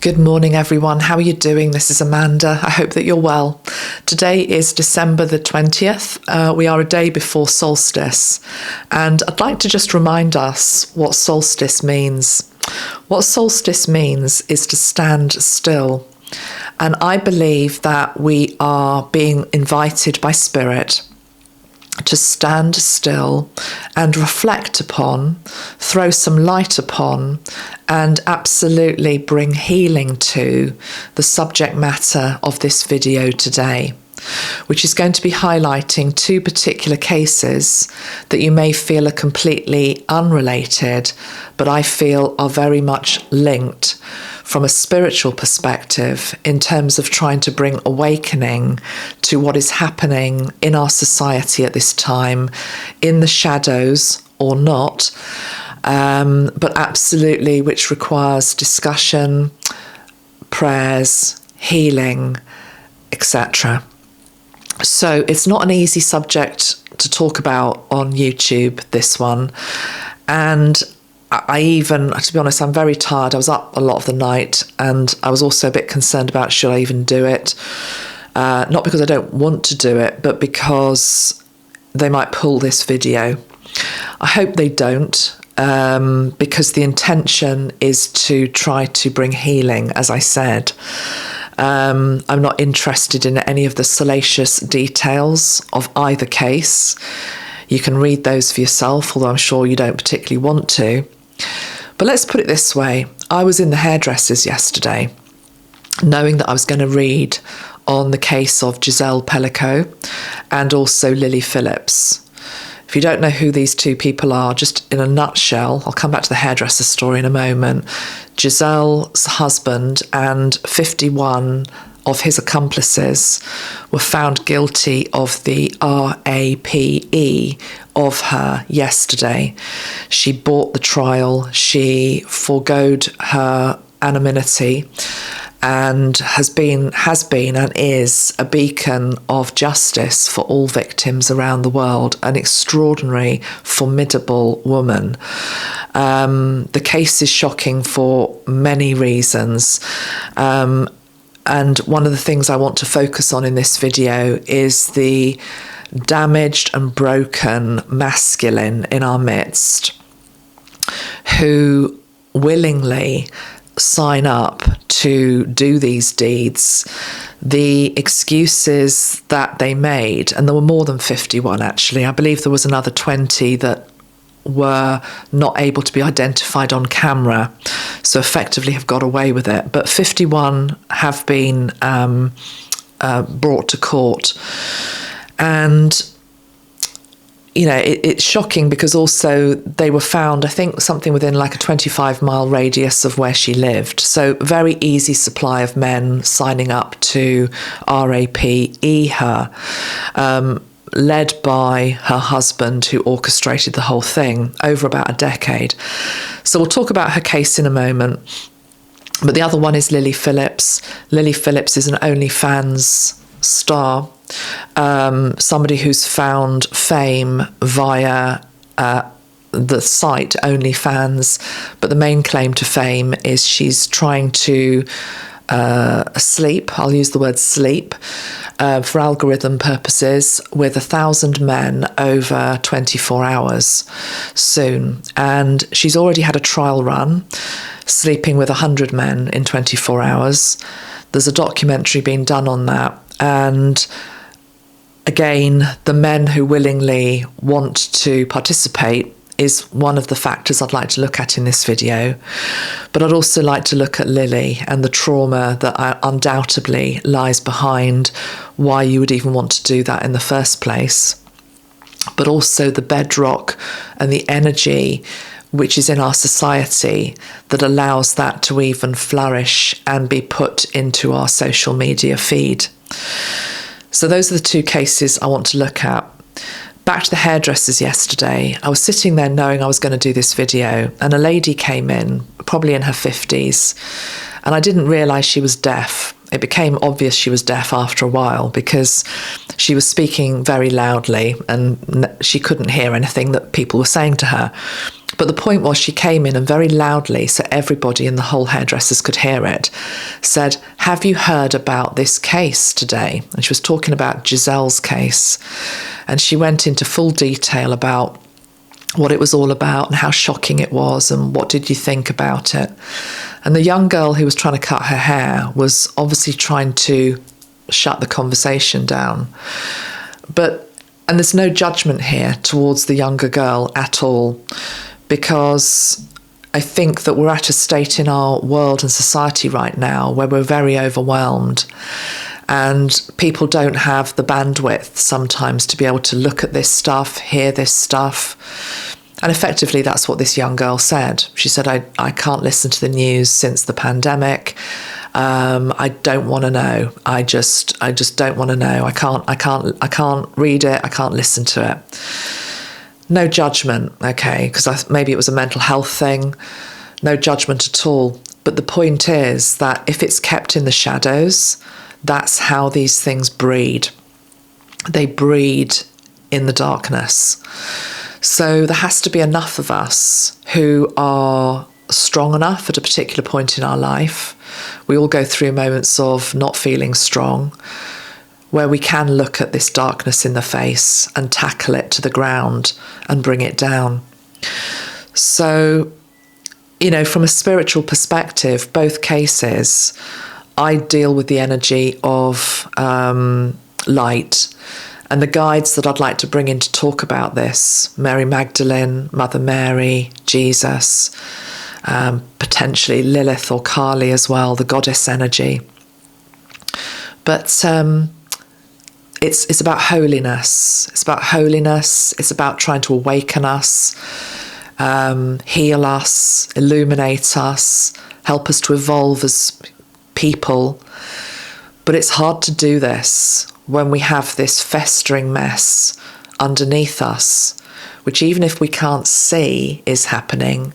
Good morning, everyone. How are you doing? This is Amanda. I hope that you're well. Today is December the 20th. We are a day before Solstice, and I'd like to just remind us what Solstice means. What Solstice means is to stand still, and I believe that we are being invited by Spirit to stand still and reflect upon, throw some light upon, and absolutely bring healing to the subject matter of this video today, which is going to be highlighting two particular cases that you may feel are completely unrelated, but I feel are very much linked from a spiritual perspective in terms of trying to bring awakening to what is happening in our society at this time, in the shadows or not, but absolutely which requires discussion, prayers, healing, etc. So it's not an easy subject to talk about on YouTube, this one. And I even, to be honest, I'm very tired. I was up a lot of the night, and I was also a bit concerned about should I even do it. Not because I don't want to do it, but because they might pull this video. I hope they don't, because the intention is to try to bring healing, as I said. I'm not interested in any of the salacious details of either case. You can read those for yourself, although I'm sure you don't particularly want to. But let's put it this way. I was in the hairdressers yesterday, knowing that I was going to read on the case of Gisele Pelicot and also Lily Phillips. If you don't know who these two people are, just in a nutshell, I'll come back to the hairdresser story in a moment. Giselle's husband and 51 of his accomplices were found guilty of the RAPE of her yesterday. She bought the trial, she forgoed her anonymity, and has been and is a beacon of justice for all victims around the world, an extraordinary, formidable woman. The case is shocking for many reasons. And one of the things I want to focus on in this video is the damaged and broken masculine in our midst who willingly sign up to do these deeds. The excuses that they made, and there were more than 51 actually, I believe there was another 20 that were not able to be identified on camera, so effectively have got away with it. But 51 have been brought to court. And, you know, it's shocking because also they were found, I think, something within like a 25-mile radius of where she lived. So very easy supply of men signing up to RAPE her. Led by her husband, who orchestrated the whole thing over about a decade. So we'll talk about her case in a moment. But the other one is Lily Phillips. Lily Phillips is an OnlyFans star, somebody who's found fame via the site OnlyFans. But the main claim to fame is she's trying to sleep, I'll use the word sleep, for algorithm purposes, with 1,000 men over 24 hours soon. And she's already had a trial run, sleeping with 100 men in 24 hours. There's a documentary being done on that. And again, the men who willingly want to participate is one of the factors I'd like to look at in this video. But I'd also like to look at Lily and the trauma that undoubtedly lies behind why you would even want to do that in the first place. But also the bedrock and the energy which is in our society that allows that to even flourish and be put into our social media feed. So those are the two cases I want to look at. Back to the hairdressers yesterday, I was sitting there knowing I was going to do this video, and a lady came in, probably in her 50s, and I didn't realise she was deaf. It became obvious she was deaf after a while because she was speaking very loudly and she couldn't hear anything that people were saying to her. But the point was, she came in and very loudly, so everybody in the whole hairdressers could hear it, said, "Have you heard about this case today?" And she was talking about Giselle's case. And she went into full detail about what it was all about and how shocking it was and what did you think about it. And the young girl who was trying to cut her hair was obviously trying to shut the conversation down. And there's no judgment here towards the younger girl at all, because I think that we're at a state in our world and society right now where we're very overwhelmed, and people don't have the bandwidth sometimes to be able to look at this stuff, hear this stuff. And effectively, that's what this young girl said. She said, I can't listen to the news since the pandemic. I don't want to know. I just don't want to know. I can't read it. I can't listen to it. No judgment, okay, because maybe it was a mental health thing. No judgment at all. But the point is that if it's kept in the shadows, that's how these things breed. They breed in the darkness. So there has to be enough of us who are strong enough at a particular point in our life. We all go through moments of not feeling strong, where we can look at this darkness in the face and tackle it to the ground and bring it down. So, from a spiritual perspective, both cases, I deal with the energy of light. And the guides that I'd like to bring in to talk about this, Mary Magdalene, Mother Mary, Jesus, potentially Lilith or Kali as well, the goddess energy. But it's about holiness. It's about holiness. It's about trying to awaken us, heal us, illuminate us, help us to evolve as people. But it's hard to do this when we have this festering mess underneath us, which even if we can't see is happening,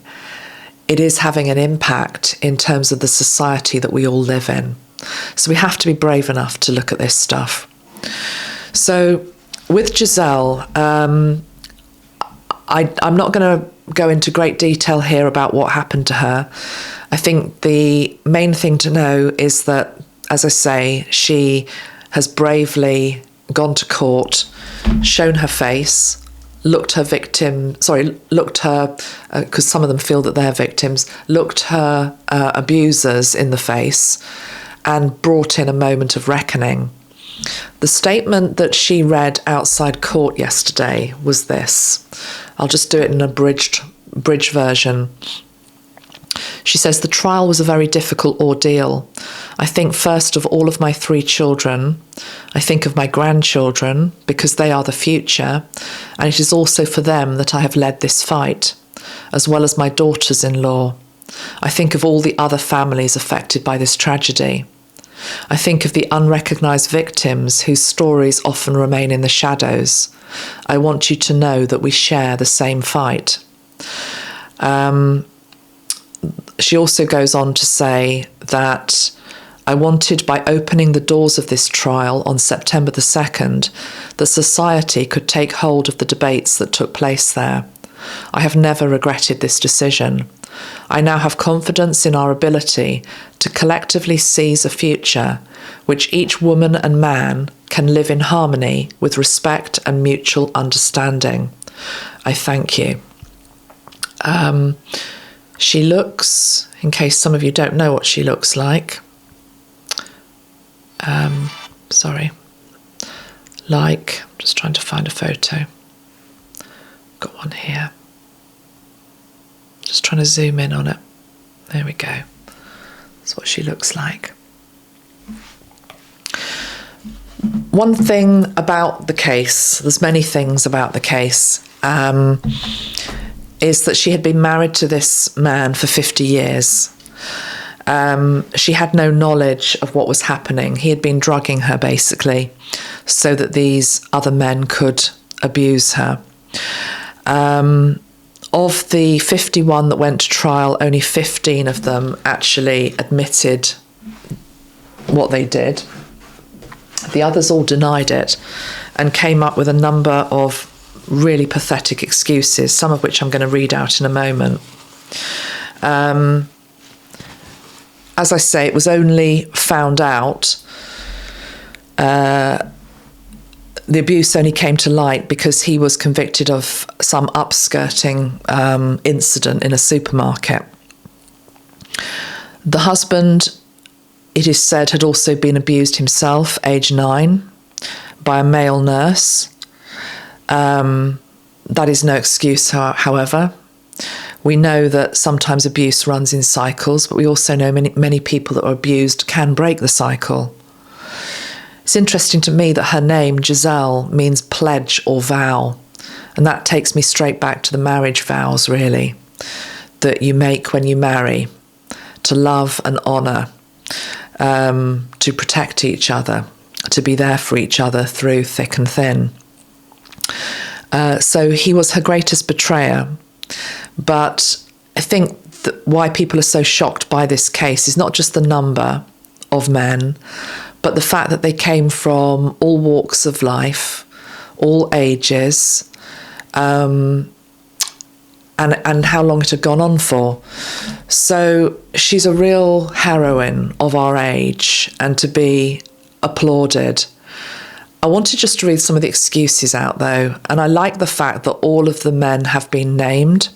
it is having an impact in terms of the society that we all live in. So we have to be brave enough to look at this stuff. So with Giselle, I'm not going to go into great detail here about what happened to her. I think the main thing to know is that, as I say, she has bravely gone to court, shown her face, looked her, because some of them feel that they're victims, looked her abusers in the face and brought in a moment of reckoning. The statement that she read outside court yesterday was this. I'll just do it in a bridge version. She says, "The trial was a very difficult ordeal. I think first of all of my 3 children. I think of my grandchildren because they are the future, and it is also for them that I have led this fight, as well as my daughters-in-law. I think of all the other families affected by this tragedy. I think of the unrecognised victims whose stories often remain in the shadows. I want you to know that we share the same fight." She also goes on to say that I wanted, by opening the doors of this trial on September the 2nd, that society could take hold of the debates that took place there. I have never regretted this decision. I now have confidence in our ability to collectively seize a future which each woman and man can live in harmony with respect and mutual understanding. I thank you. She looks, in case some of you don't know what she looks like, I'm just trying to find a photo. Got one here. Just trying to zoom in on it. There we go. That's what she looks like. One thing about the case, there's many things about the case, is that she had been married to this man for 50 years. She had no knowledge of what was happening. He had been drugging her, basically, so that these other men could abuse her. Of the 51 that went to trial, only 15 of them actually admitted what they did. The others all denied it and came up with a number of really pathetic excuses, some of which I'm going to read out in a moment. As I say, it was only found out, the abuse only came to light because he was convicted of some upskirting incident in a supermarket. The husband, it is said, had also been abused himself, age 9, by a male nurse. That is no excuse, however. We know that sometimes abuse runs in cycles, but we also know many people that are abused can break the cycle. It's interesting to me that her name, Giselle, means pledge or vow. And that takes me straight back to the marriage vows, really, that you make when you marry, to love and honour, to protect each other, to be there for each other through thick and thin. So he was her greatest betrayer. But I think that why people are so shocked by this case is not just the number of men, but the fact that they came from all walks of life, all ages, and how long it had gone on for. So she's a real heroine of our age and to be applauded. I wanted just to read some of the excuses out, though, and I like the fact that all of the men have been named.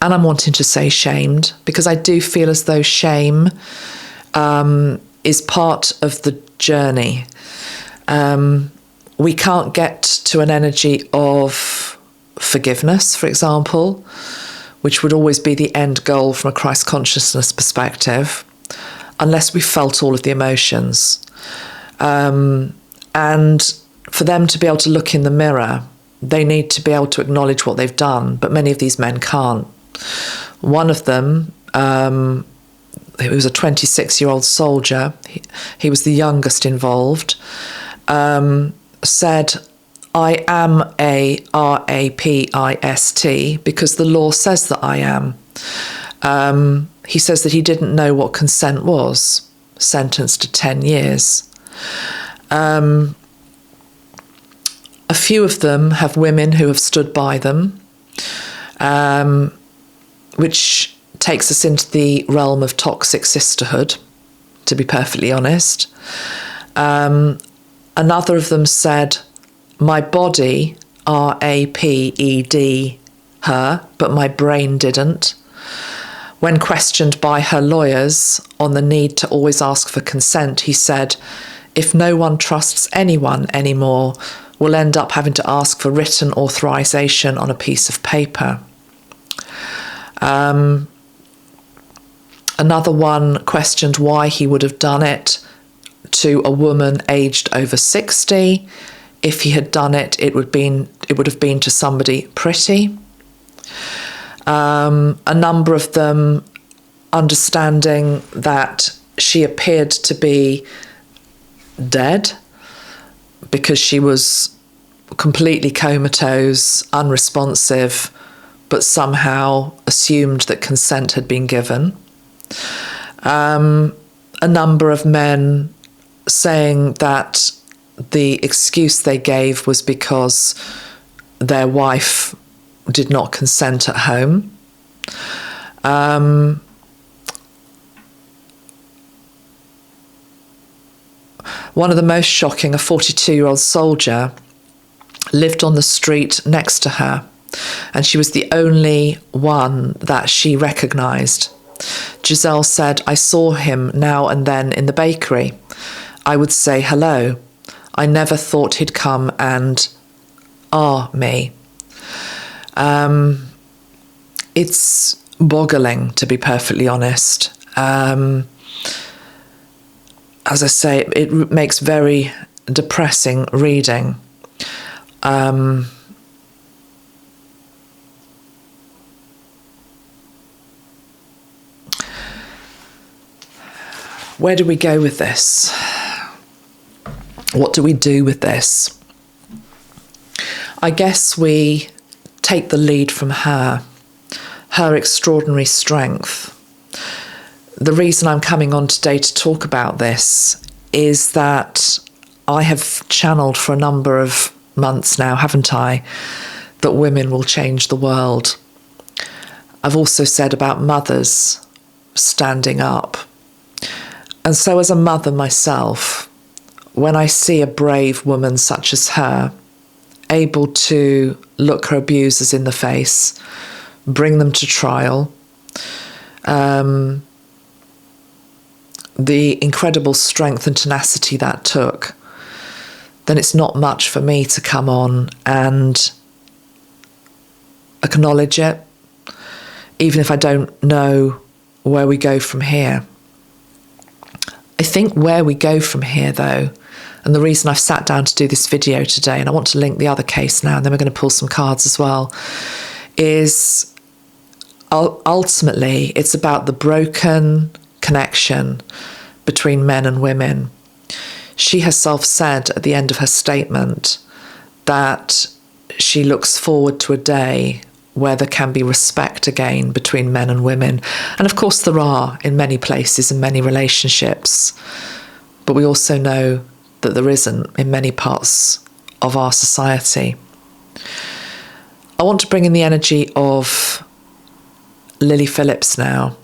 And I'm wanting to say shamed, because I do feel as though shame is part of the journey. We can't get to an energy of forgiveness, for example, which would always be the end goal from a Christ consciousness perspective, unless we felt all of the emotions. And for them to be able to look in the mirror, they need to be able to acknowledge what they've done, but many of these men can't. One of them, he was a 26-year-old soldier, he was the youngest involved, said, "I am a rapist because the law says that I am." He says that he didn't know what consent was, sentenced to 10 years. A few of them have women who have stood by them, which takes us into the realm of toxic sisterhood, to be perfectly honest. Another of them said, "My body, raped her, but my brain didn't." When questioned by her lawyers on the need to always ask for consent, he said, "If no one trusts anyone anymore, we'll end up having to ask for written authorization on a piece of paper." Another one questioned why he would have done it to a woman aged over 60. If he had done it, it would have been to somebody pretty. A number of them understanding that she appeared to be dead because she was completely comatose, unresponsive, but somehow assumed that consent had been given. A number of men saying that the excuse they gave was because their wife did not consent at home. One of the most shocking, a 42-year-old soldier, lived on the street next to her, and she was the only one that she recognised. Giselle said, "I saw him now and then in the bakery. I would say hello. I never thought he'd come and me." It's boggling, to be perfectly honest. As I say, it makes very depressing reading. Where do we go with this? What do we do with this? I guess we take the lead from her extraordinary strength. The reason I'm coming on today to talk about this is that I have channeled for a number of months now, haven't I, that women will change the world. I've also said about mothers standing up. And so as a mother myself, when I see a brave woman such as her, able to look her abusers in the face, bring them to trial, the incredible strength and tenacity that took, then it's not much for me to come on and acknowledge it, even if I don't know where we go from here. I think where we go from here, though, and the reason I've sat down to do this video today, and I want to link the other case now, and then we're going to pull some cards as well, is ultimately it's about the broken connection between men and women. She herself said at the end of her statement that she looks forward to a day where there can be respect again between men and women. And of course there are in many places, in many relationships, but we also know that there isn't in many parts of our society. I want to bring in the energy of Lily Phillips now.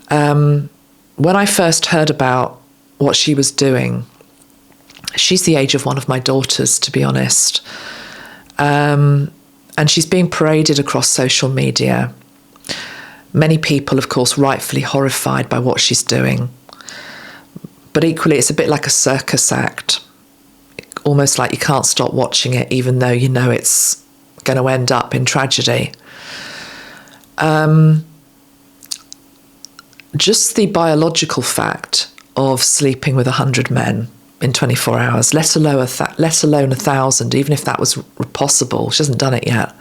When I first heard about what she was doing, she's the age of one of my daughters, to be honest. And she's being paraded across social media. Many people, of course, rightfully horrified by what she's doing. But equally, it's a bit like a circus act. Almost like you can't stop watching it, even though you know it's going to end up in tragedy. Just the biological fact of sleeping with 100 men in 24 hours, let alone 1,000, even if that was possible. She hasn't done it yet.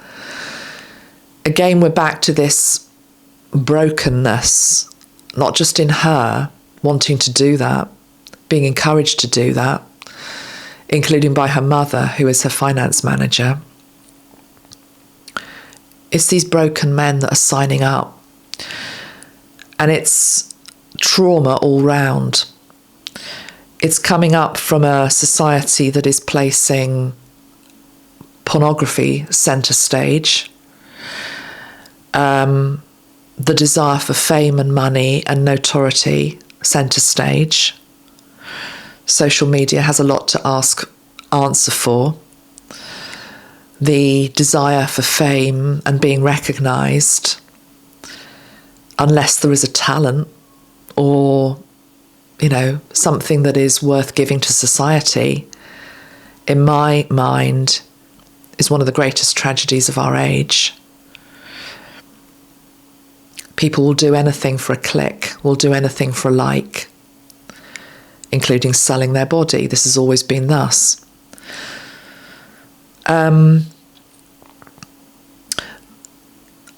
Again, we're back to this brokenness, not just in her wanting to do that, being encouraged to do that, including by her mother, who is her finance manager. It's these broken men that are signing up. And it's trauma all round. It's coming up from a society that is placing pornography centre stage, the desire for fame and money and notoriety centre stage. Social media has a lot to answer for. The desire for fame and being recognised, unless there is a talent or, something that is worth giving to society, in my mind, is one of the greatest tragedies of our age. People will do anything for a click, will do anything for a like, including selling their body. This has always been thus. A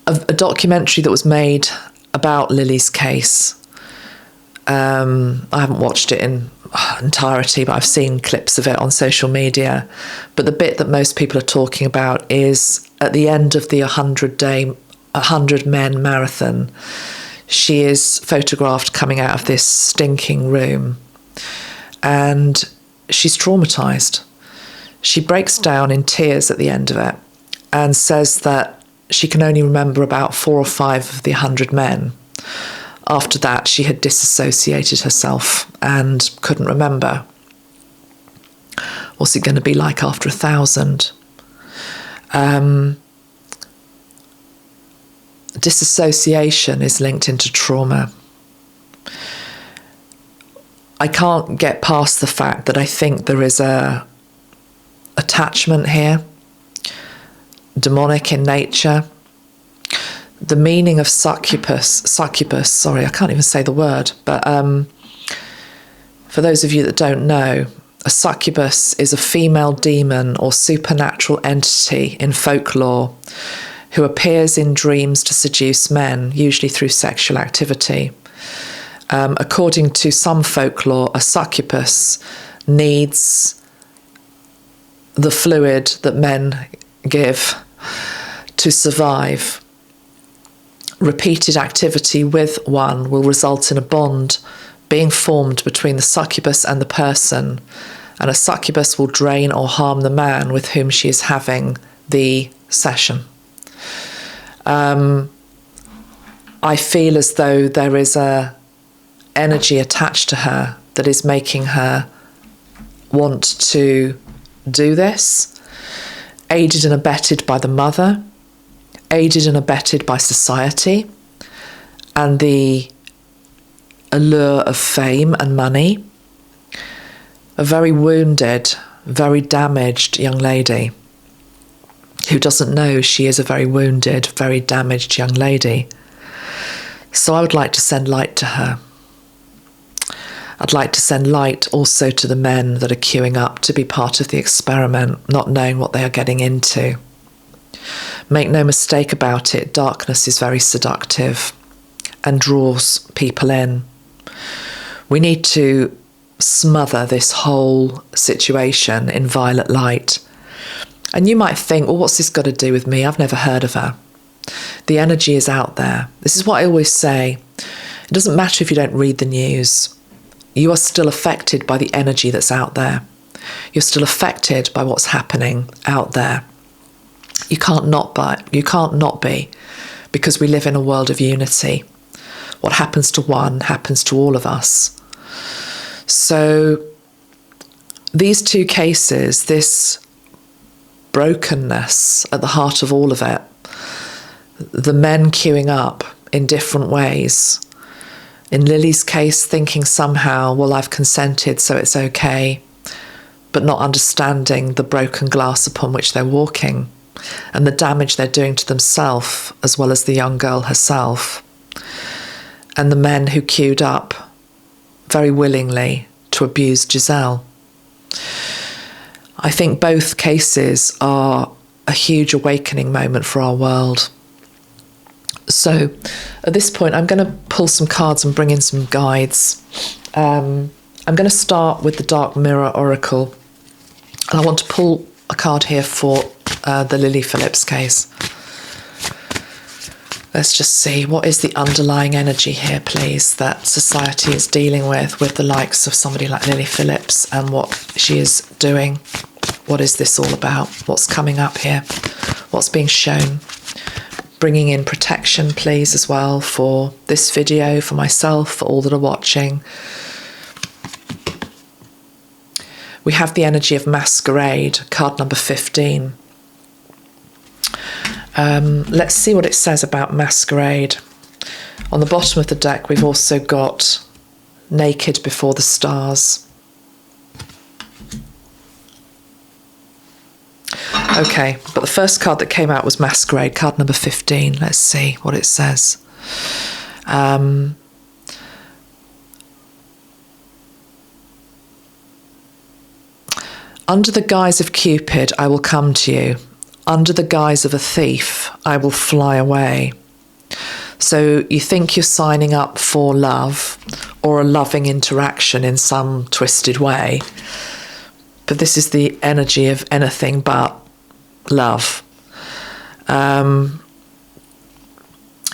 documentary that was made about Lily's case. I haven't watched it in entirety, but I've seen clips of it on social media. But the bit that most people are talking about is at the end of the 100 men marathon, she is photographed coming out of this stinking room and she's traumatised. She breaks down in tears at the end of it and says that she can only remember about 4 or 5 of the 100 men. After that, she had disassociated herself and couldn't remember. What's it going to be like after 1,000? Disassociation is linked into trauma. I can't get past the fact that I think there is a attachment here, demonic in nature. The meaning of succubus, sorry, I can't even say the word, but for those of you that don't know, a succubus is a female demon or supernatural entity in folklore who appears in dreams to seduce men, usually through sexual activity. According to some folklore, a succubus needs the fluid that men give to survive. Repeated activity with one will result in a bond being formed between the succubus and the person, and a succubus will drain or harm the man with whom she is having the session. I feel as though there is a energy attached to her that is making her want to do this, aided and abetted by the mother, aided and abetted by society and the allure of fame and money. A very wounded, very damaged young lady who doesn't know she is a very wounded, very damaged young lady. So I would like to send light to her. I'd like to send light also to the men that are queuing up to be part of the experiment, not knowing what they are getting into. Make no mistake about it, darkness is very seductive and draws people in. We need to smother this whole situation in violet light. And you might think, well, what's this got to do with me? I've never heard of her. The energy is out there. This is what I always say. It doesn't matter if you don't read the news. You are still affected by the energy that's out there. You're still affected by what's happening out there. You can't not be, because we live in a world of unity. What happens to one happens to all of us. So these two cases, this brokenness at the heart of all of it, the men queuing up in different ways. In Lily's case, thinking somehow, well, I've consented, so it's okay, but not understanding the broken glass upon which they're walking and the damage they're doing to themselves as well as the young girl herself. And the men who queued up very willingly to abuse Giselle. I think both cases are a huge awakening moment for our world. So at this point, I'm going to pull some cards and bring in some guides. I'm going to start with the Dark Mirror Oracle. And I want to pull a card here for the Lily Phillips case. Let's just see, what is the underlying energy here, please, that society is dealing with the likes of somebody like Lily Phillips and what she is doing. What is this all about? What's coming up here? What's being shown? Bringing in protection, please, as well, for this video, for myself, for all that are watching. We have the energy of masquerade, card number 15. Let's see what it says about masquerade. On the bottom of the deck, we've also got naked before the stars. Okay, but the first card that came out was masquerade, card number 15. Let's see what it says. Under the guise of Cupid, I will come to you. Under the guise of a thief, I will fly away. So you think you're signing up for love or a loving interaction in some twisted way, but this is the energy of anything but love. It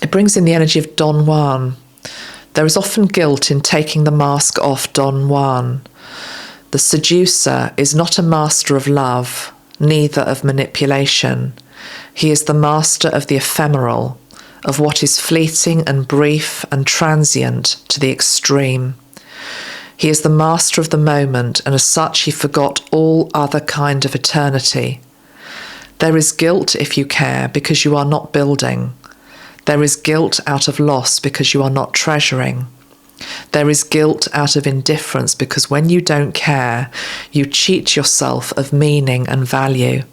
brings in the energy of Don Juan. There is often guilt in taking the mask off Don Juan. The seducer is not a master of love, neither of manipulation. He is the master of the ephemeral, of what is fleeting and brief and transient to the extreme. He is the master of the moment, and as such he forgot all other kind of eternity. There is guilt if you care, because you are not building. There is guilt out of loss because you are not treasuring. There is guilt out of indifference because when you don't care, you cheat yourself of meaning and value.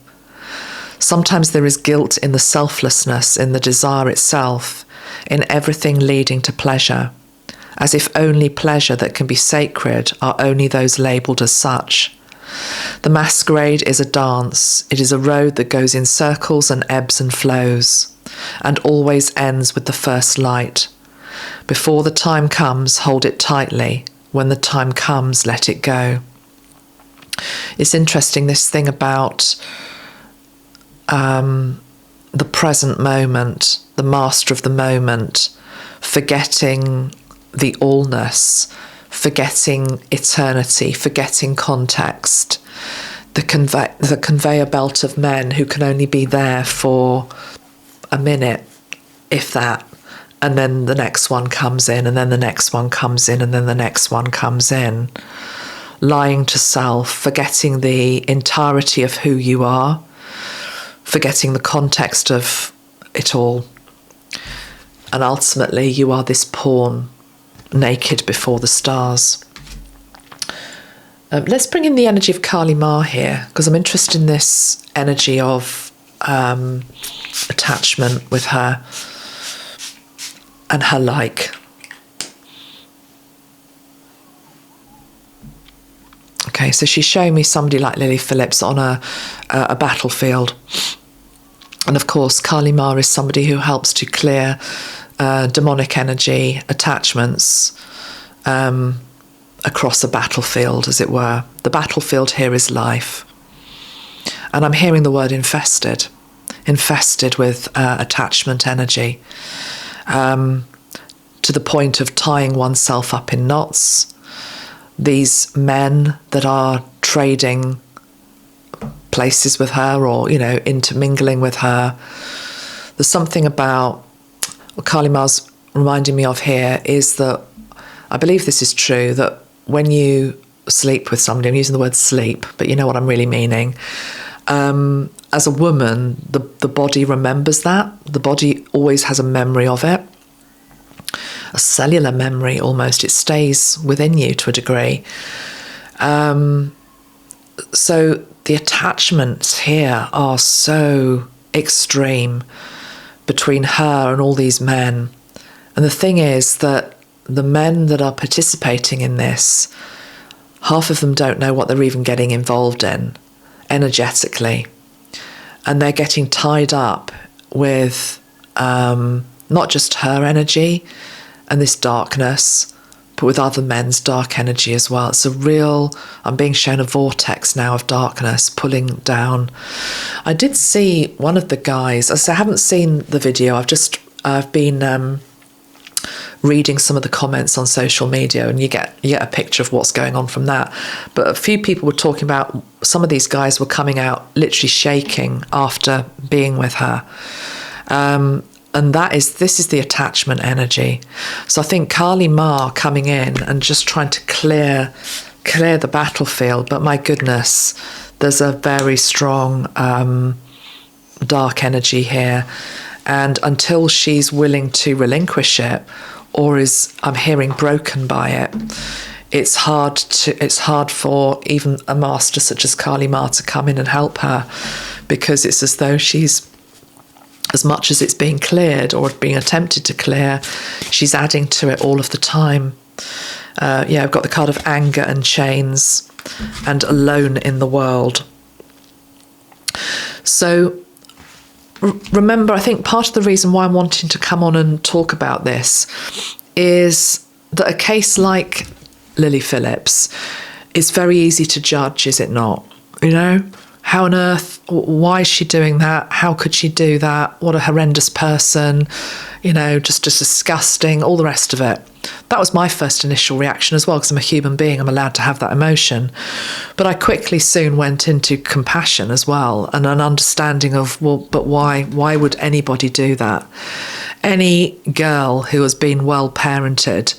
Sometimes there is guilt in the selflessness, in the desire itself, in everything leading to pleasure, as if only pleasure that can be sacred are only those labelled as such. The masquerade is a dance. It is a road that goes in circles and ebbs and flows, and always ends with the first light. Before the time comes, hold it tightly. When the time comes, let it go. It's interesting, this thing about the present moment, the master of the moment, forgetting the allness, forgetting eternity, forgetting context, the conveyor belt of men who can only be there for a minute, if that, and then the next one comes in, and then the next one comes in, and then the next one comes in. Lying to self, forgetting the entirety of who you are, forgetting the context of it all. And ultimately, you are this pawn, naked before the stars. Let's bring in the energy of Kali Ma here, because I'm interested in this energy of attachment with her and her like. Okay, so she's showing me somebody like Lily Phillips on a battlefield. And of course, Kali Ma is somebody who helps to clear demonic energy, attachments, across a battlefield, as it were. The battlefield here is life. And I'm hearing the word infested with attachment energy, to the point of tying oneself up in knots. These men that are trading places with her, or, intermingling with her. There's something about what Kali Ma's reminding me of here is that, I believe this is true, that when you sleep with somebody, I'm using the word sleep, but you know what I'm really meaning. As a woman, the body remembers that. The body always has a memory of it. A cellular memory almost. It stays within you to a degree. So the attachments here are so extreme between her and all these men. And the thing is that the men that are participating in this, half of them don't know what they're even getting involved in energetically. And they're getting tied up with not just her energy and this darkness, but with other men's dark energy as well. It's a real, I'm being shown a vortex now of darkness pulling down. I did see one of the guys, I haven't seen the video, I've been reading some of the comments on social media, and you get a picture of what's going on from that. But a few people were talking about some of these guys were coming out literally shaking after being with her. And this is the attachment energy. So I think Kali Ma coming in and just trying to clear the battlefield. But my goodness, there's a very strong dark energy here. And until she's willing to relinquish it, or I'm hearing broken by it, it's hard for even a master such as Kali Ma to come in and help her, because it's as though she's, as much as it's being cleared or being attempted to clear, she's adding to it all of the time. I've got the card of anger and chains and alone in the world. So remember, I think part of the reason why I'm wanting to come on and talk about this is that a case like Lily Phillips is very easy to judge, is it not? How on earth, why is she doing that? How could she do that? What a horrendous person, just disgusting, all the rest of it. That was my first initial reaction as well, because I'm a human being, I'm allowed to have that emotion. But I quickly soon went into compassion as well, and an understanding of, but why would anybody do that? Any girl who has been well parented,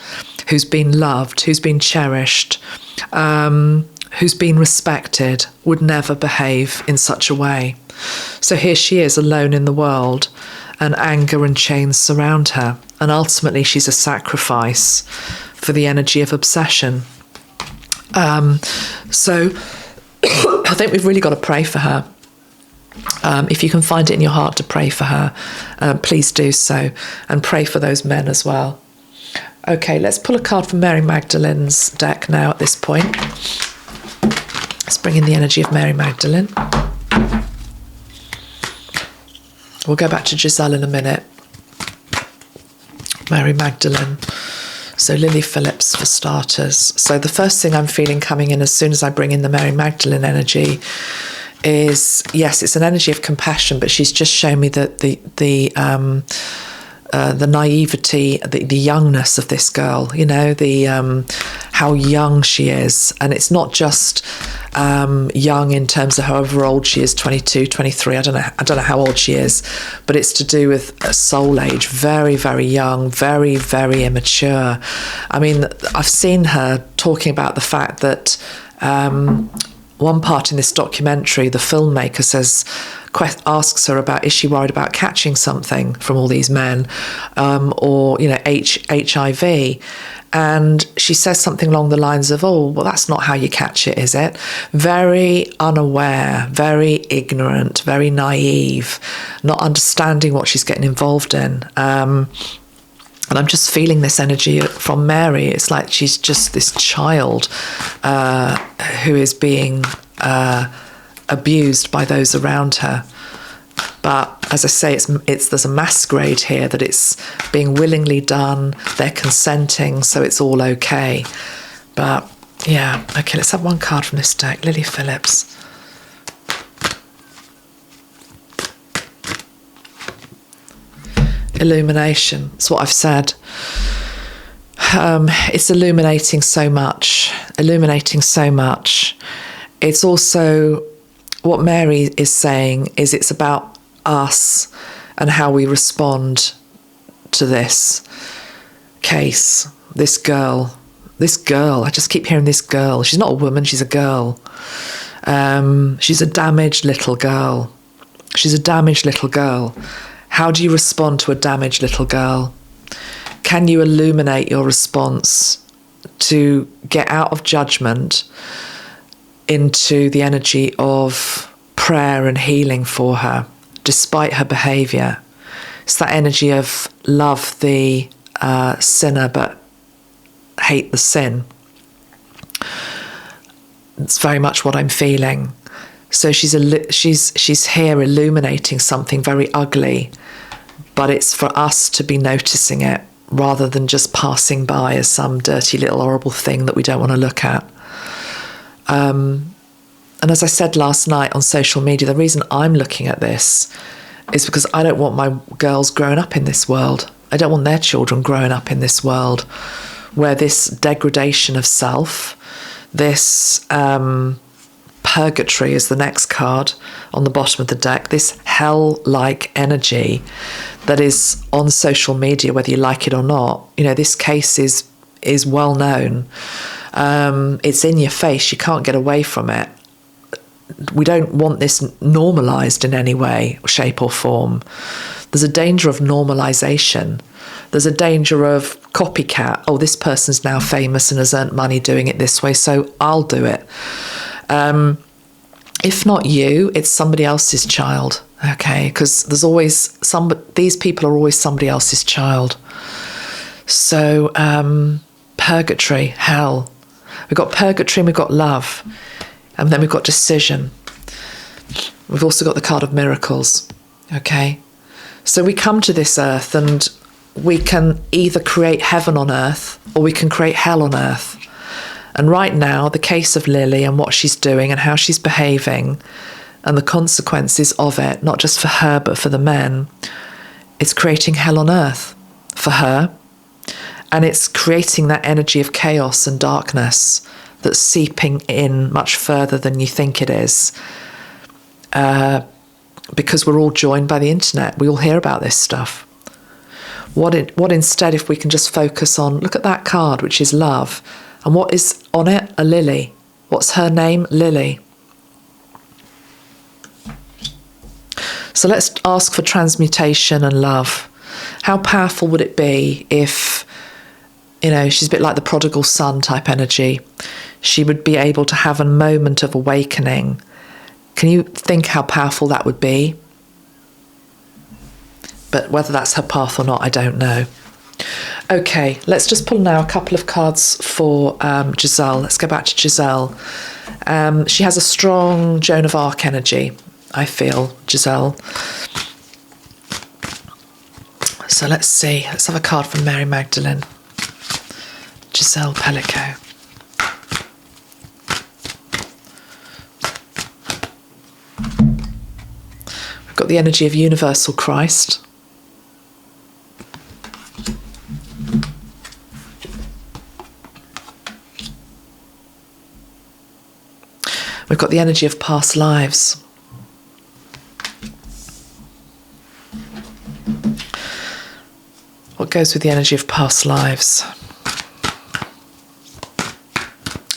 who's been loved, who's been cherished, who's been respected, would never behave in such a way. So here she is alone in the world, and anger and chains surround her. And ultimately she's a sacrifice for the energy of obsession. So I think we've really got to pray for her. If you can find it in your heart to pray for her, please do so, and pray for those men as well. Okay, let's pull a card from Mary Magdalene's deck now at this point. Let's bring in the energy of Mary Magdalene. We'll go back to Giselle in a minute. Mary Magdalene. So Lily Phillips for starters. So the first thing I'm feeling coming in as soon as I bring in the Mary Magdalene energy is, yes, it's an energy of compassion, but she's just shown me that the naivety, the youngness of this girl, you know, the how young she is. And it's not just young in terms of however old she is, 22, 23, I don't know how old she is, but it's to do with a soul age, very, very young, very, very immature. I mean, I've seen her talking about the fact that one part in this documentary, the filmmaker asks her about, is she worried about catching something from all these men, or, you know, HIV? And she says something along the lines of, oh, well, that's not how you catch it, is it? Very unaware, very ignorant, very naive, not understanding what she's getting involved in. And I'm just feeling this energy from Mary. It's like she's just this child who is being abused by those around her. But as I say, there's a masquerade here that it's being willingly done. They're consenting, so it's all okay. But yeah, okay, let's have one card from this deck. Lily Phillips. Illumination. It's what I've said. It's illuminating so much. It's also what Mary is saying is it's about us and how we respond to this case. This girl. I just keep hearing this girl. She's not a woman. She's a girl. She's a damaged little girl. How do you respond to a damaged little girl? Can you illuminate your response to get out of judgment into the energy of prayer and healing for her, despite her behaviour? It's that energy of love the sinner but hate the sin. It's very much what I'm feeling. So she's here illuminating something very ugly, but it's for us to be noticing it rather than just passing by as some dirty little horrible thing that we don't want to look at. And as I said last night on social media, the reason I'm looking at this is because I don't want my girls growing up in this world. I don't want their children growing up in this world where this degradation of self, this purgatory is the next card on the bottom of the deck, this hell-like energy that is on social media, whether you like it or not. You know, this case is well known. It's in your face. You can't get away from it. We don't want this normalised in any way, shape or form. There's a danger of normalisation. There's a danger of copycat. Oh, this person's now famous and has earned money doing it this way, so I'll do it. If not you, it's somebody else's child, okay? Because there's always these people are always somebody else's child. So purgatory, hell. We've got purgatory and we've got love. And then we've got decision. We've also got the card of miracles, okay? So we come to this earth and we can either create heaven on earth or we can create hell on earth. And right now, the case of Lily and what she's doing and how she's behaving and the consequences of it, not just for her but for the men, it's creating hell on earth for her. And it's creating that energy of chaos and darkness that's seeping in much further than you think it is. Because we're all joined by the internet. We all hear about this stuff. What instead if we can just focus on, look at that card, which is love. And what is on it? A lily. What's her name? Lily. So let's ask for transmutation and love. How powerful would it be if, you know, she's a bit like the prodigal son type energy. She would be able to have a moment of awakening. Can you think how powerful that would be? But whether that's her path or not, I don't know. Okay, let's just pull now a couple of cards for Giselle. Let's go back to Giselle. She has a strong Joan of Arc energy, I feel, Giselle. So let's see. Let's have a card from Mary Magdalene. Giselle Pelicot. We've got the energy of universal Christ. We've got the energy of past lives. What goes with the energy of past lives?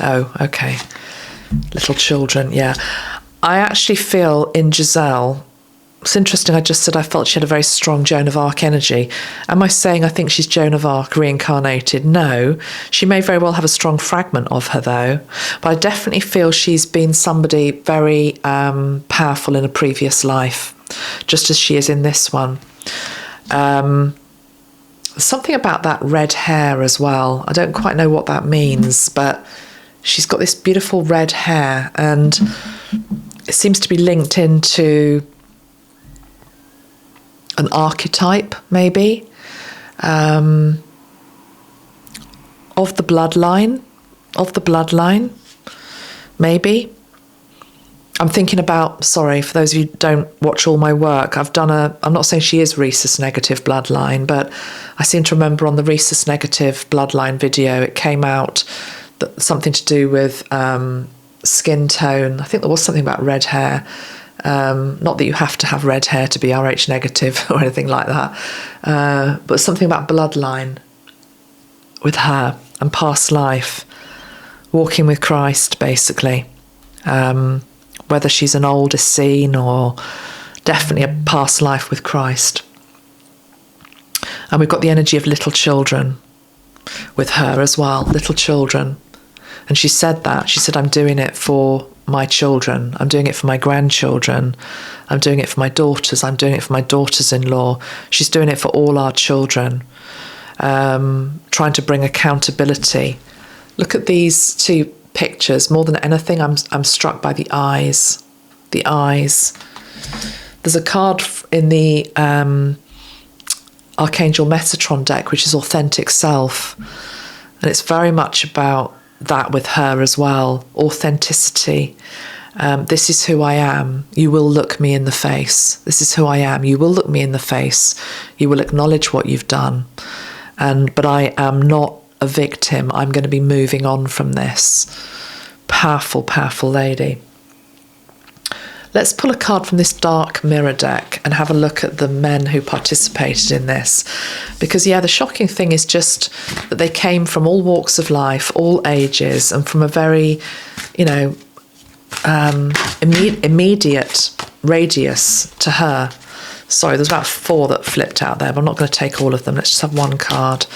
Oh, okay. Little children, yeah. I actually feel in Giselle, it's interesting, I just said I felt she had a very strong Joan of Arc energy. Am I saying I think she's Joan of Arc reincarnated? No. She may very well have a strong fragment of her though. But I definitely feel she's been somebody very powerful in a previous life, just as she is in this one. Something about that red hair as well. I don't quite know what that means, but she's got this beautiful red hair and it seems to be linked into an archetype, maybe, of the bloodline, maybe. I'm thinking about, sorry, for those of you who don't watch all my work, I'm not saying she is rhesus negative bloodline, but I seem to remember on the rhesus negative bloodline video, it came out that something to do with skin tone. I think there was something about red hair. Not that you have to have red hair to be Rh negative or anything like that, but something about bloodline with her and past life, walking with Christ, basically. Whether she's an older scene or definitely a past life with Christ. And we've got the energy of little children with her as well, little children. And she said that. She said, I'm doing it for my children. I'm doing it for my grandchildren. I'm doing it for my daughters. I'm doing it for my daughters-in-law. She's doing it for all our children. Trying to bring accountability. Look at these two pictures. More than anything, I'm struck by the eyes. The eyes. There's a card in the Archangel Metatron deck, which is authentic self. And it's very much about that with her as well. Authenticity. This is who I am. You will look me in the face. This is who I am. You will look me in the face. You will acknowledge what you've done. But I am not a victim. I'm going to be moving on from this. Powerful, powerful lady. Let's pull a card from this dark mirror deck and have a look at the men who participated in this. Because, yeah, the shocking thing is just that they came from all walks of life, all ages, and from a very, immediate radius to her. Sorry, there's about 4 that flipped out there, but I'm not going to take all of them. Let's just have one card.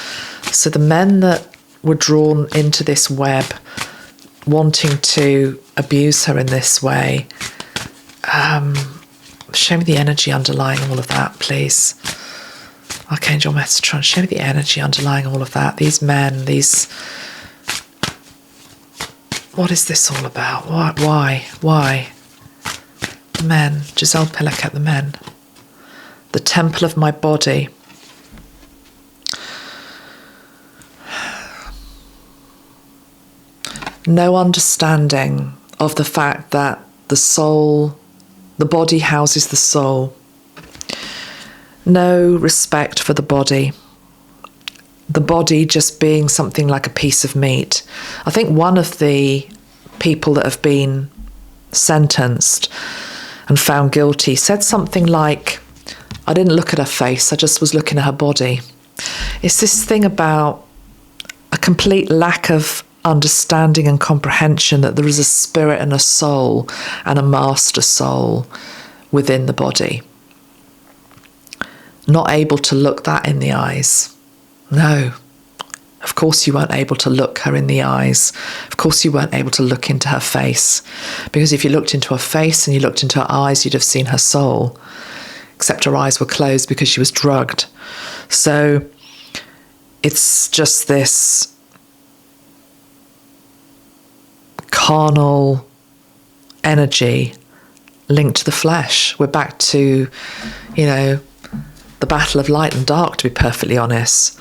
So the men that were drawn into this web, wanting to abuse her in this way, show me the energy underlying all of that, please. Archangel Metatron, show me the energy underlying all of that. These men, what is this all about? Why? The men, Giselle Pelicot, the men. The temple of my body. No understanding of the fact that the soul, the body houses the soul. No respect for the body. The body just being something like a piece of meat. I think one of the people that have been sentenced and found guilty said something like, I didn't look at her face, I just was looking at her body. It's this thing about a complete lack of understanding and comprehension that there is a spirit and a soul and a master soul within the body. Not able to look that in the eyes. No. Of course you weren't able to look her in the eyes. Of course you weren't able to look into her face. Because if you looked into her face and you looked into her eyes, you'd have seen her soul. Except her eyes were closed because she was drugged. So it's just this carnal energy linked to the flesh. We're back to, the battle of light and dark, to be perfectly honest.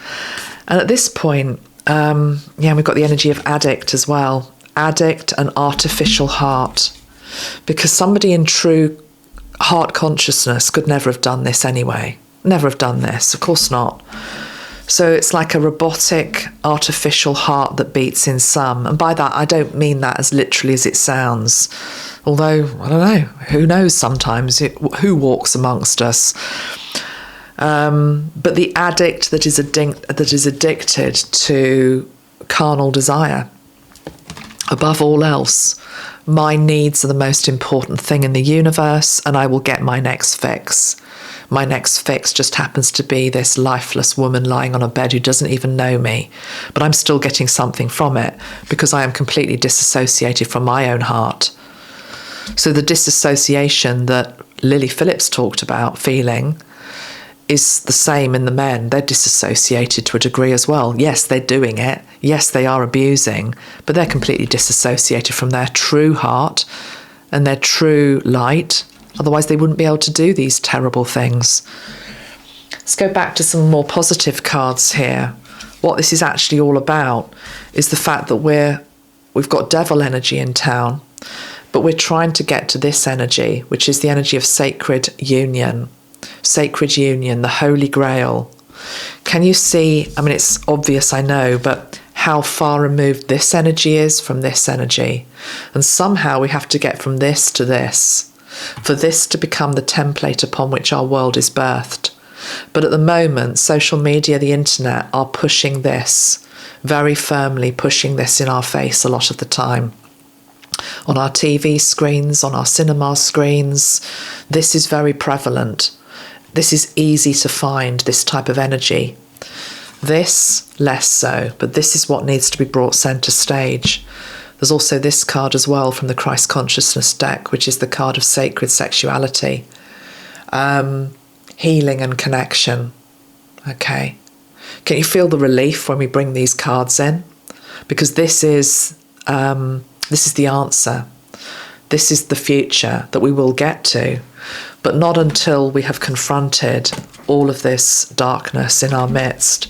And at this point, we've got the energy of addict as well. Addict and artificial heart. Because somebody in true heart consciousness could never have done this anyway. Never have done this, of course not. So it's like a robotic, artificial heart that beats in some. And by that, I don't mean that as literally as it sounds. Although, I don't know, who knows sometimes who walks amongst us. But the addict that is addicted to carnal desire, above all else, my needs are the most important thing in the universe, and I will get my next fix. My next fix just happens to be this lifeless woman lying on a bed who doesn't even know me, but I'm still getting something from it because I am completely disassociated from my own heart. So the disassociation that Lily Phillips talked about feeling is the same in the men. They're disassociated to a degree as well. Yes, they're doing it. Yes, they are abusing, but they're completely disassociated from their true heart and their true light. Otherwise, they wouldn't be able to do these terrible things. Let's go back to some more positive cards here. What this is actually all about is the fact that we've got devil energy in town, but we're trying to get to this energy, which is the energy of sacred union. Sacred union, the Holy Grail. Can you see, I mean, it's obvious, I know, but how far removed this energy is from this energy? And somehow we have to get from this to this, for this to become the template upon which our world is birthed. But at the moment, social media, the internet are pushing this, very firmly pushing this in our face a lot of the time. On our TV screens, on our cinema screens, this is very prevalent. This is easy to find, this type of energy. This, less so, but this is what needs to be brought centre stage. There's also this card as well from the Christ Consciousness deck, which is the card of sacred sexuality, healing and connection. Okay. Can you feel the relief when we bring these cards in? Because this is the answer. This is the future that we will get to, but not until we have confronted all of this darkness in our midst,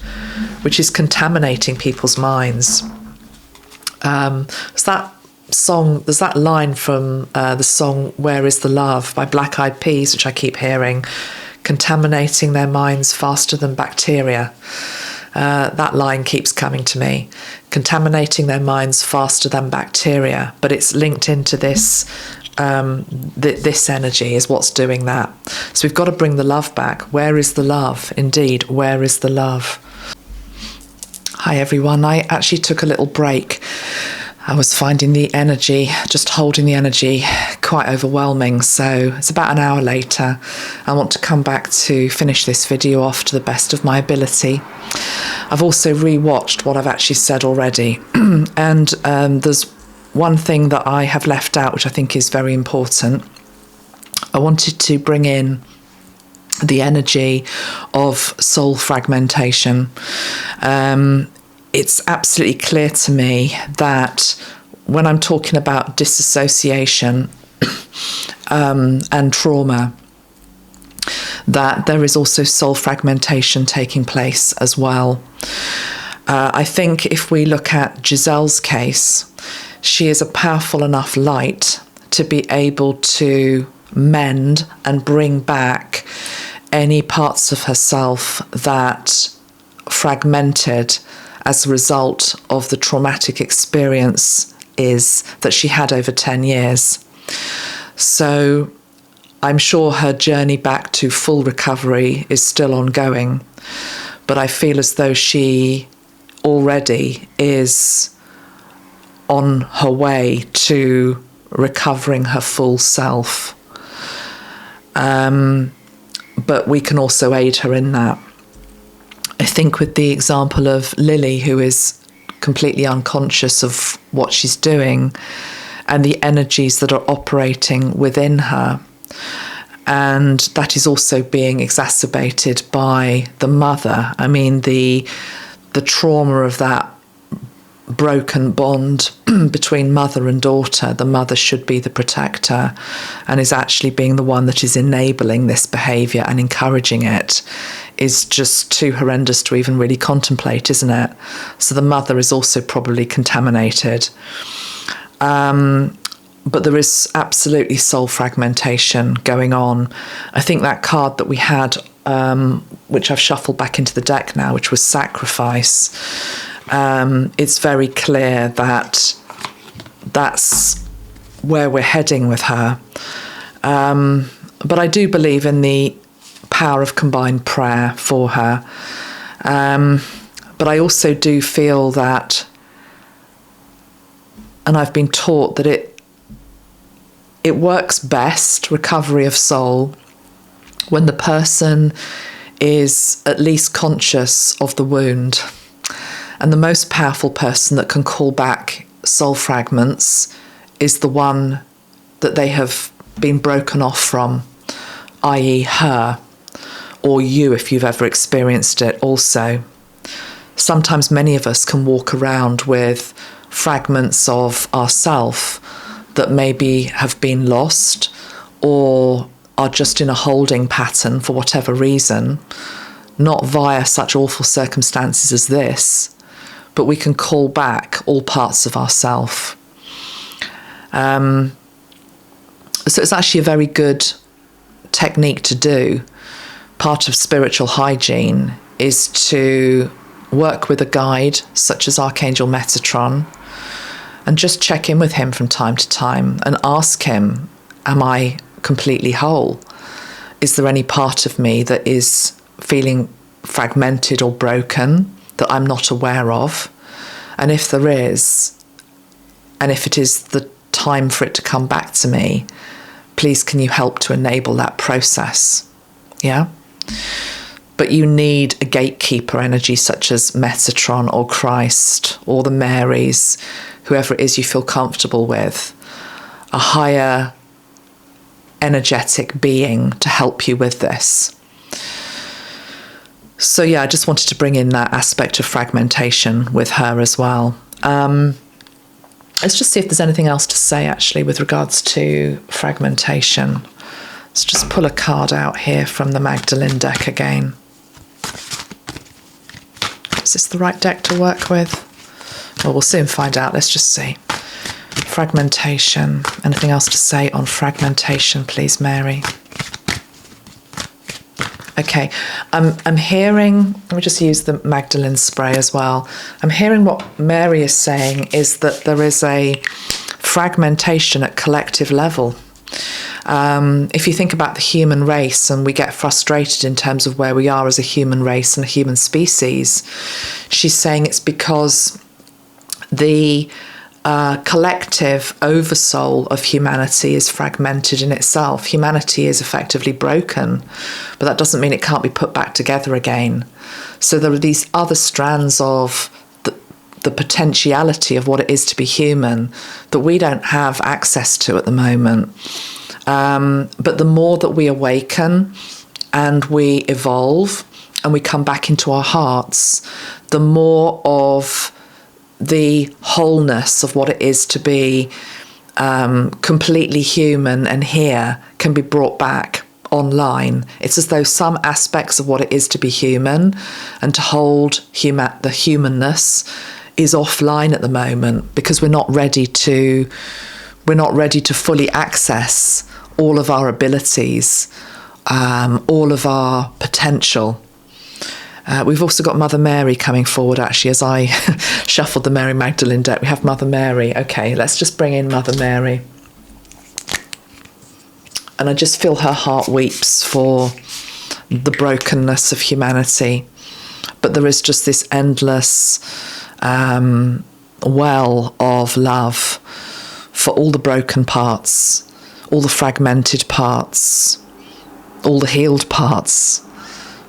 which is contaminating people's minds. There's that line from the song Where is the Love by Black Eyed Peas, which I keep hearing, contaminating their minds faster than bacteria. That line keeps coming to me, contaminating their minds faster than bacteria, but it's linked into this, this energy is what's doing that. So we've got to bring the love back. Where is the love? Indeed, where is the love? Hi everyone, I actually took a little break. I was finding the energy, just holding the energy, quite overwhelming. So it's about an hour later. I want to come back to finish this video off to the best of my ability. I've also re-watched what I've actually said already. And there's one thing that I have left out, which I think is very important. I wanted to bring in the energy of soul fragmentation. It's absolutely clear to me that when I'm talking about disassociation and trauma, that there is also soul fragmentation taking place as well. I think if we look at Giselle's case, she is a powerful enough light to be able to mend and bring back any parts of herself that fragmented as a result of the traumatic experience that she had over 10 years. So I'm sure her journey back to full recovery is still ongoing, but I feel as though she already is on her way to recovering her full self. But we can also aid her in that. I think with the example of Lily, who is completely unconscious of what she's doing and the energies that are operating within her, and that is also being exacerbated by the mother. I mean, the trauma of that broken bond between mother and daughter. The mother should be the protector and is actually being the one that is enabling this behaviour and encouraging it, is just too horrendous to even really contemplate, isn't it? So the mother is also probably contaminated. But there is absolutely soul fragmentation going on. I think that card that we had, which I've shuffled back into the deck now, which was sacrifice, it's very clear that that's where we're heading with her. But I do believe in the power of combined prayer for her. But I also do feel that, and I've been taught that it works best, recovery of soul, when the person is at least conscious of the wound. And the most powerful person that can call back soul fragments is the one that they have been broken off from, i.e. her, or you if you've ever experienced it also. Sometimes many of us can walk around with fragments of ourself that maybe have been lost or are just in a holding pattern for whatever reason, not via such awful circumstances as this, but we can call back all parts of ourself. So it's actually a very good technique to do. Part of spiritual hygiene is to work with a guide such as Archangel Metatron and just check in with him from time to time and ask him, am I completely whole? Is there any part of me that is feeling fragmented or broken that I'm not aware of? And if there is, and if it is the time for it to come back to me, please can you help to enable that process? Yeah? But you need a gatekeeper energy such as Metatron or Christ or the Marys, whoever it is you feel comfortable with, a higher energetic being to help you with this. So yeah, I just wanted to bring in that aspect of fragmentation with her as well. Let's just see if there's anything else to say actually with regards to fragmentation. Let's just pull a card out here from the Magdalene deck again. Is this the right deck to work with? Well, we'll soon find out. Let's just see. Fragmentation. Anything else to say on fragmentation, please, Mary? Okay. I'm hearing, let me just use the Magdalene spray as well. I'm hearing what Mary is saying is that there is a fragmentation at collective level. If you think about the human race, and we get frustrated in terms of where we are as a human race and a human species, she's saying it's because the collective oversoul of humanity is fragmented in itself. Humanity is effectively broken, but that doesn't mean it can't be put back together again. So there are these other strands of the potentiality of what it is to be human that we don't have access to at the moment. But the more that we awaken and we evolve and we come back into our hearts, the more of the wholeness of what it is to be completely human and here can be brought back online. It's as though some aspects of what it is to be human and to hold the humanness is offline at the moment because we're not ready to fully access all of our abilities, all of our potential. We've also got Mother Mary coming forward, actually, as I shuffled the Mary Magdalene deck. We have Mother Mary. Okay, let's just bring in Mother Mary. And I just feel her heart weeps for the brokenness of humanity. But there is just this endless well of love for all the broken parts, all the fragmented parts, all the healed parts,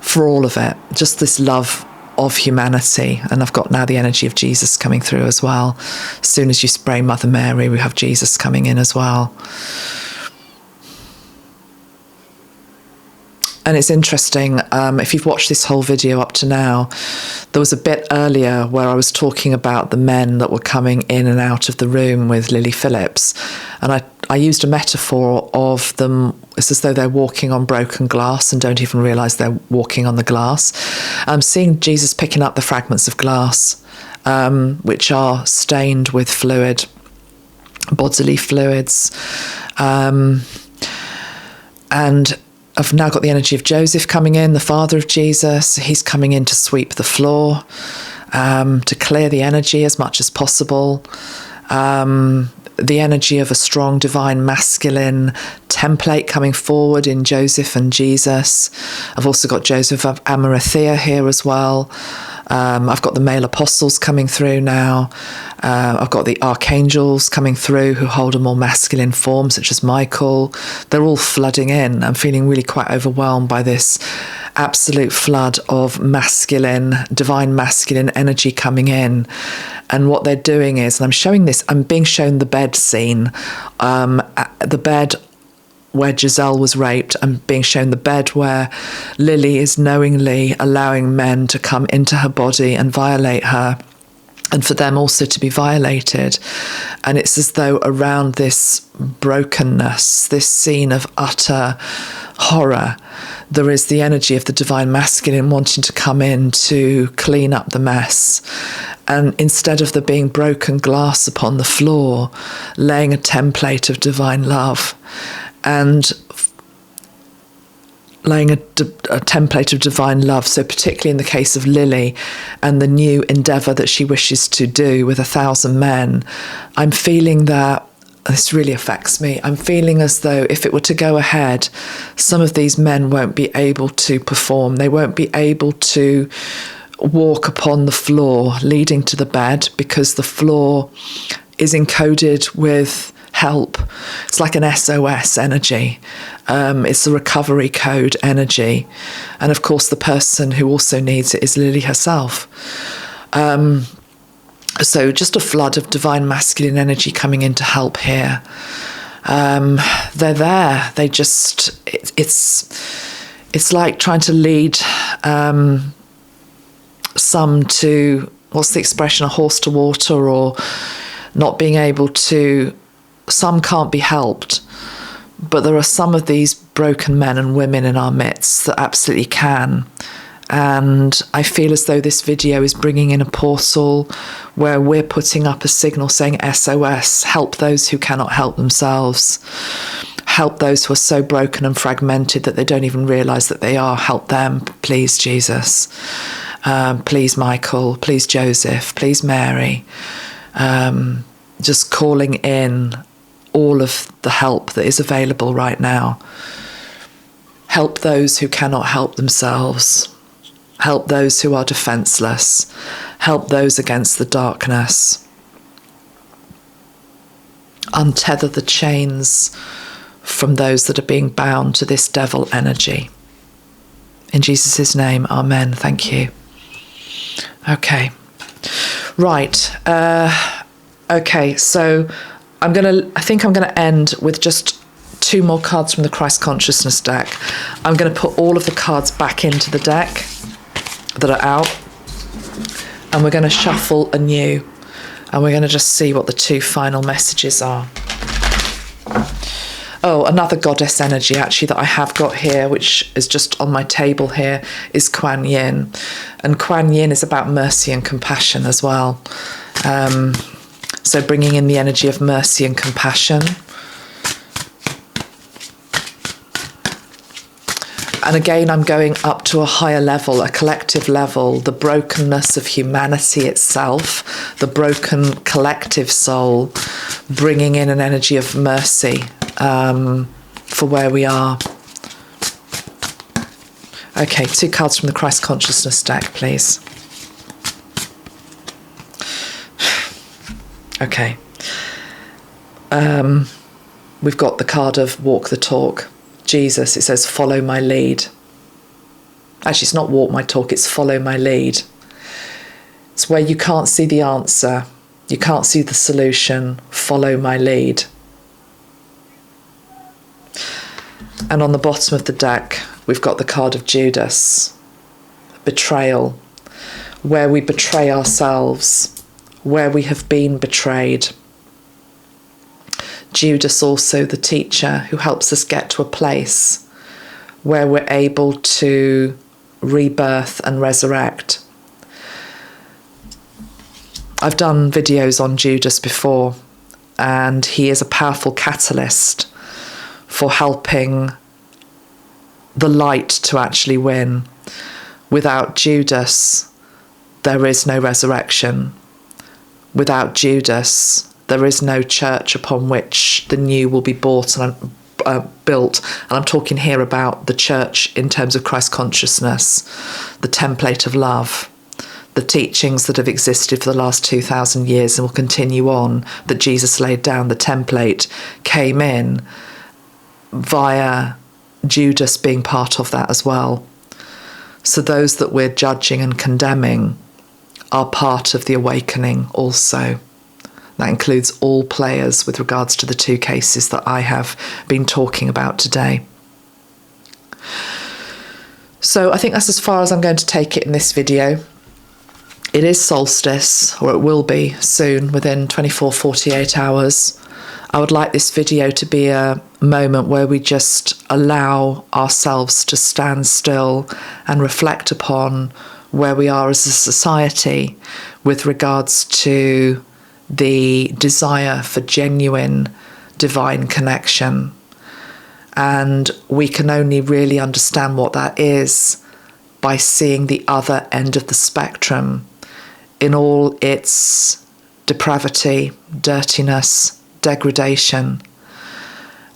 for all of it. Just this love of humanity. And I've got now the energy of Jesus coming through as well. As soon as you spray Mother Mary, we have Jesus coming in as well. And it's interesting, if you've watched this whole video up to now, there was a bit earlier where I was talking about the men that were coming in and out of the room with Lily Phillips. And I used a metaphor of them. It's as though they're walking on broken glass and don't even realise they're walking on the glass. I'm seeing Jesus picking up the fragments of glass, which are stained with fluid. bodily fluids. And I've now got the energy of Joseph coming in, the father of Jesus. He's coming in to sweep the floor, to clear the energy as much as possible. The energy of a strong divine masculine template coming forward in Joseph and Jesus. I've also got Joseph of Arimathea here as well. I've got the male apostles coming through now. I've got the archangels coming through who hold a more masculine form, such as Michael. They're all flooding in. I'm feeling really quite overwhelmed by this absolute flood of masculine, divine masculine energy coming in. And what they're doing is, and I'm showing this, I'm being shown the bed scene, the bed where Giselle was raped. I'm being shown the bed where Lily is knowingly allowing men to come into her body and violate her, and for them also to be violated. And it's as though around this brokenness, this scene of utter horror, there is the energy of the divine masculine wanting to come in to clean up the mess. And instead of there being broken glass upon the floor, laying a template of divine love and laying a template of divine love. So particularly in the case of Lily and the new endeavour that she wishes to do with 1,000 men, I'm feeling that this really affects me. I'm feeling as though if it were to go ahead, some of these men won't be able to perform. They won't be able to walk upon the floor leading to the bed because the floor is encoded with help. It's like an SOS energy. It's a recovery code energy. And of course, the person who also needs it is Lily herself. So just a flood of divine masculine energy coming in to help here. They're there. They just, it's like trying to lead some to, what's the expression, a horse to water, or not being able to, some can't be helped. But there are some of these broken men and women in our midst that absolutely can. And I feel as though this video is bringing in a portal where we're putting up a signal saying SOS, help those who cannot help themselves. Help those who are so broken and fragmented that they don't even realise that they are. Help them, please, Jesus. Please, Michael. Please, Joseph. Please, Mary. Just calling in all of the help that is available right now. Help those who cannot help themselves. Help those who are defenceless. Help those against the darkness. Untether the chains from those that are being bound to this devil energy. In Jesus' name, amen. Thank you. Okay. Right. Okay, so I think I'm gonna end with just 2 more cards from the Christ Consciousness deck. I'm gonna put all of the cards back into the deck that are out, and we're gonna shuffle anew, and we're gonna just see what the 2 final messages are. Oh, another goddess energy actually that I have got here, which is just on my table here, is Kuan Yin. And Kuan Yin is about mercy and compassion as well. So bringing in the energy of mercy and compassion. And again, I'm going up to a higher level, a collective level, the brokenness of humanity itself, the broken collective soul, bringing in an energy of mercy for where we are. Okay, 2 cards from the Christ Consciousness deck, please. Okay. We've got the card of walk the talk. Jesus, it says, follow my lead. Actually, it's not walk my talk, it's follow my lead. It's where you can't see the answer, you can't see the solution, follow my lead. And on the bottom of the deck, we've got the card of Judas, betrayal, where we betray ourselves, where we have been betrayed. Judas also the teacher who helps us get to a place where we're able to rebirth and resurrect. I've done videos on Judas before, and he is a powerful catalyst for helping the light to actually win. Without Judas, there is no resurrection. Without Judas, there is no church upon which the new will be built. And I'm talking here about the church in terms of Christ consciousness, the template of love, the teachings that have existed for the last 2,000 years and will continue on, that Jesus laid down. The template came in via Judas being part of that as well. So those that we're judging and condemning are part of the awakening also. That includes all players with regards to the two cases that I have been talking about today. So I think that's as far as I'm going to take it in this video. It is solstice, or it will be soon, within 24, 48 hours. I would like this video to be a moment where we just allow ourselves to stand still and reflect upon where we are as a society with regards to the desire for genuine divine connection. And we can only really understand what that is by seeing the other end of the spectrum in all its depravity, dirtiness, degradation,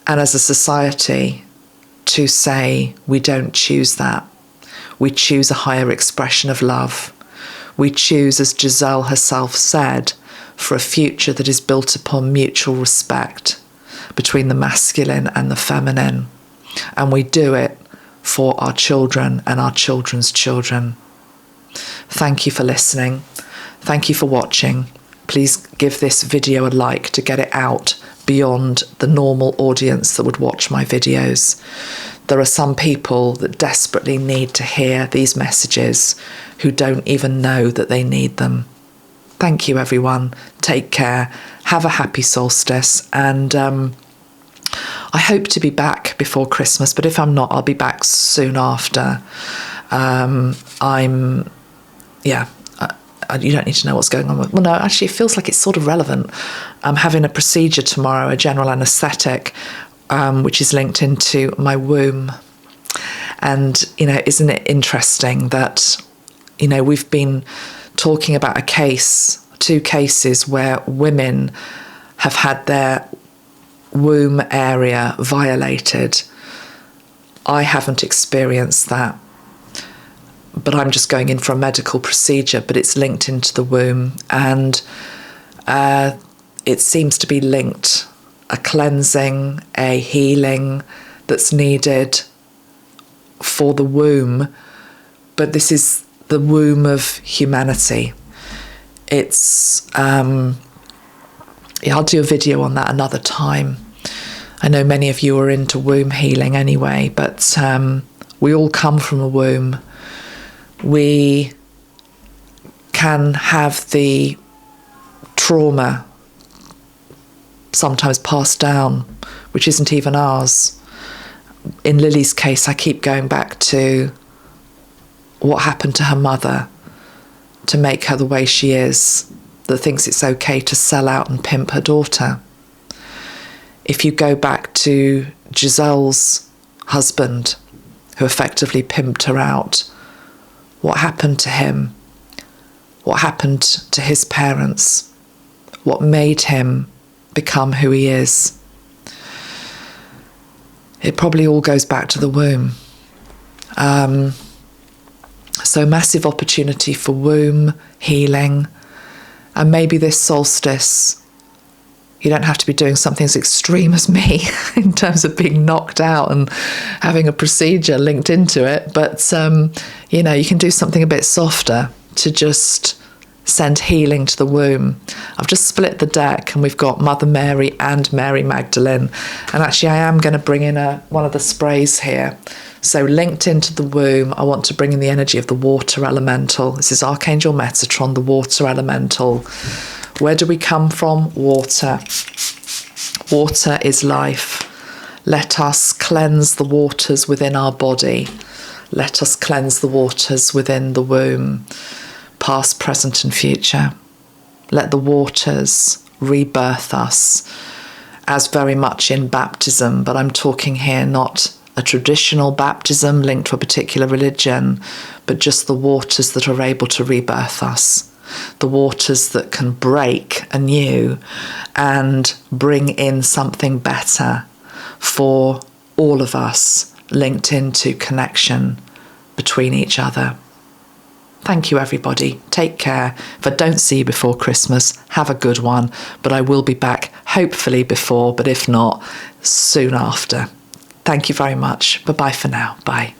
and as a society to say we don't choose that. We choose a higher expression of love. We choose, as Giselle herself said, for a future that is built upon mutual respect between the masculine and the feminine. And we do it for our children and our children's children. Thank you for listening. Thank you for watching. Please give this video a like to get it out beyond the normal audience that would watch my videos. There are some people that desperately need to hear these messages who don't even know that they need them. Thank you, everyone. Take care. Have a happy solstice. And I hope to be back before Christmas, but if I'm not, I'll be back soon after. You don't need to know what's going on. Well, no, actually, it feels like it's sort of relevant. I'm having a procedure tomorrow, a general anaesthetic, which is linked into my womb. And, isn't it interesting that, we've been talking about two cases where women have had their womb area violated. I haven't experienced that, but I'm just going in for a medical procedure, but it's linked into the womb, and it seems to be linked, a cleansing, a healing that's needed for the womb, but this is the womb of humanity. It's, I'll do a video on that another time. I know many of you are into womb healing anyway, but we all come from a womb. We can have the trauma sometimes passed down, which isn't even ours. In Lily's case, I keep going back to what happened to her mother to make her the way she is, that thinks it's okay to sell out and pimp her daughter. If you go back to Giselle's husband, who effectively pimped her out, what happened to him? What happened to his parents? What made him become who he is? It probably all goes back to the womb. So massive opportunity for womb healing. And maybe this solstice, you don't have to be doing something as extreme as me in terms of being knocked out and having a procedure linked into it. But, you can do something a bit softer to just send healing to the womb. I've just split the deck and we've got Mother Mary and Mary Magdalene. And actually I am going to bring in one of the sprays here. So linked into the womb, I want to bring in the energy of the water elemental. This is Archangel Metatron, the water elemental. Where do we come from? Water. Water is life. Let us cleanse the waters within our body. Let us cleanse the waters within the womb, past, present and future. Let the waters rebirth us, as very much in baptism, but I'm talking here not a traditional baptism linked to a particular religion, but just the waters that are able to rebirth us, the waters that can break anew and bring in something better for all of us, linked into connection between each other. Thank you, everybody. Take care. If I don't see you before Christmas, have a good one. But I will be back, hopefully before, but if not, soon after. Thank you very much. Bye-bye for now. Bye.